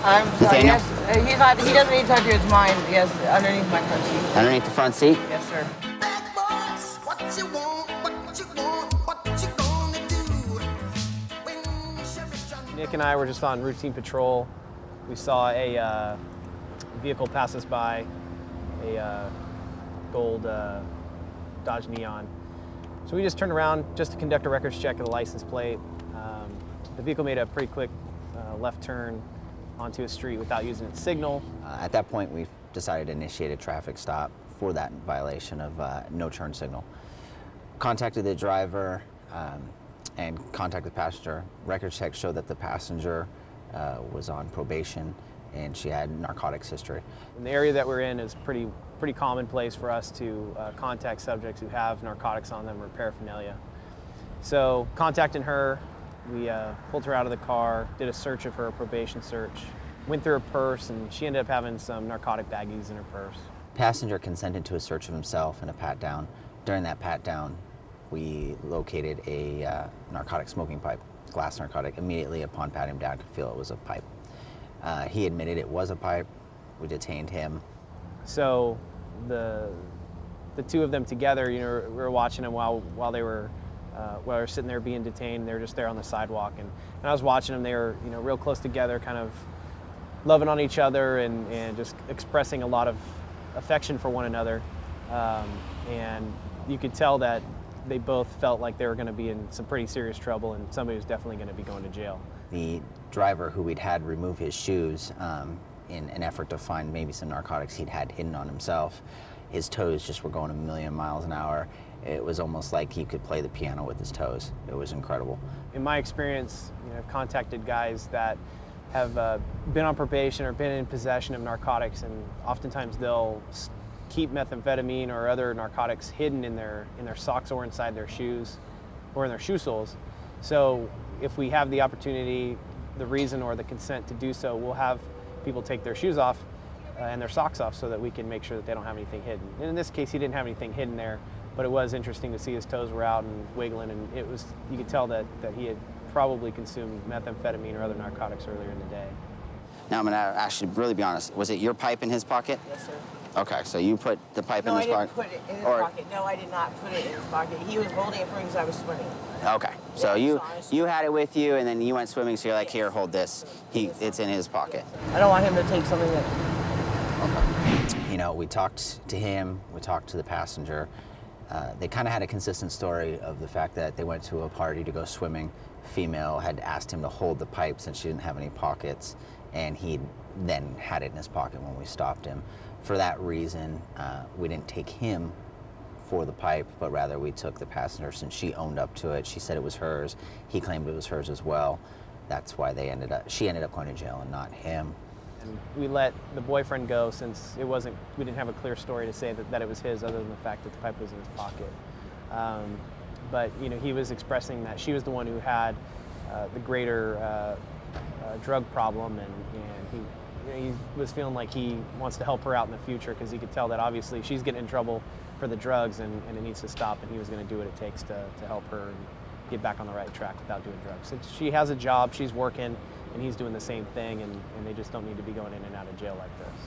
I'm sorry, Nathaniel? yes, he doesn't need to talk to you, it's mine. Yes, underneath my front seat. Underneath the front seat? Yes, sir. Nick and I were just on routine patrol. We saw a vehicle pass us by, a gold Dodge Neon. So we just turned around just to conduct a records check of the license plate. The vehicle made a pretty quick left turn onto a street without using its signal. At that point, we decided to initiate a traffic stop for that violation of no turn signal. Contacted the driver and contacted the passenger. Records check showed that the passenger was on probation and she had narcotics history. In the area that we're in is pretty commonplace for us to contact subjects who have narcotics on them or paraphernalia. So contacting her, we pulled her out of the car, did a search of her, a probation search, went through her purse, and she ended up having some narcotic baggies in her purse. Passenger consented to a search of himself and a pat down. During that pat down, we located a narcotic smoking pipe, glass narcotic. Immediately upon patting him down, could feel it was a pipe. He admitted it was a pipe. We detained him. So the two of them together, you know, we were watching them while they were sitting there being detained. They were just there on the sidewalk, and I was watching them. They were, you know, real close together, kind of loving on each other and just expressing a lot of affection for one another. And you could tell that they both felt like they were going to be in some pretty serious trouble, and somebody was definitely going to be going to jail. The driver, who we'd had remove his shoes in an effort to find maybe some narcotics he'd had hidden on himself, his toes just were going a million miles an hour. It was almost like he could play the piano with his toes. It was incredible. In my experience, you know, I've contacted guys that have been on probation or been in possession of narcotics, and oftentimes they'll keep methamphetamine or other narcotics hidden in their socks or inside their shoes or in their shoe soles. So if we have the opportunity, the reason or the consent to do so, we'll have people take their shoes off and their socks off so that we can make sure that they don't have anything hidden. And in this case, he didn't have anything hidden there, but it was interesting to see his toes were out and wiggling, and it was, you could tell that he had probably consumed methamphetamine or other narcotics earlier in the day. Now I'm gonna actually really be honest. Was it your pipe in his pocket? Yes, sir. Okay, so you put the pipe in his pocket? No, I didn't put it in his pocket. No, I did not put it in his pocket. He was holding it for me because I was swimming. Okay, so Yeah, you had it with you, and then you went swimming, so you're like, here, hold this. It's in his pocket. I don't want him to take something that... You know, we talked to him, we talked to the passenger. They kind of had a consistent story of the fact that they went to a party to go swimming. Female had asked him to hold the pipe since she didn't have any pockets, and he then had it in his pocket when we stopped him. For that reason, we didn't take him for the pipe, but rather we took the passenger since she owned up to it. She said it was hers. He claimed it was hers as well. That's why she ended up going to jail and not him. And we let the boyfriend go since we didn't have a clear story to say that it was his, other than the fact that the pipe was in his pocket. But you know, he was expressing that she was the one who had the greater drug problem, and he was feeling like he wants to help her out in the future, because he could tell that obviously she's getting in trouble for the drugs, and it needs to stop, and he was going to do what it takes to help her and get back on the right track without doing drugs. So she has a job, she's working, and he's doing the same thing, and they just don't need to be going in and out of jail like this.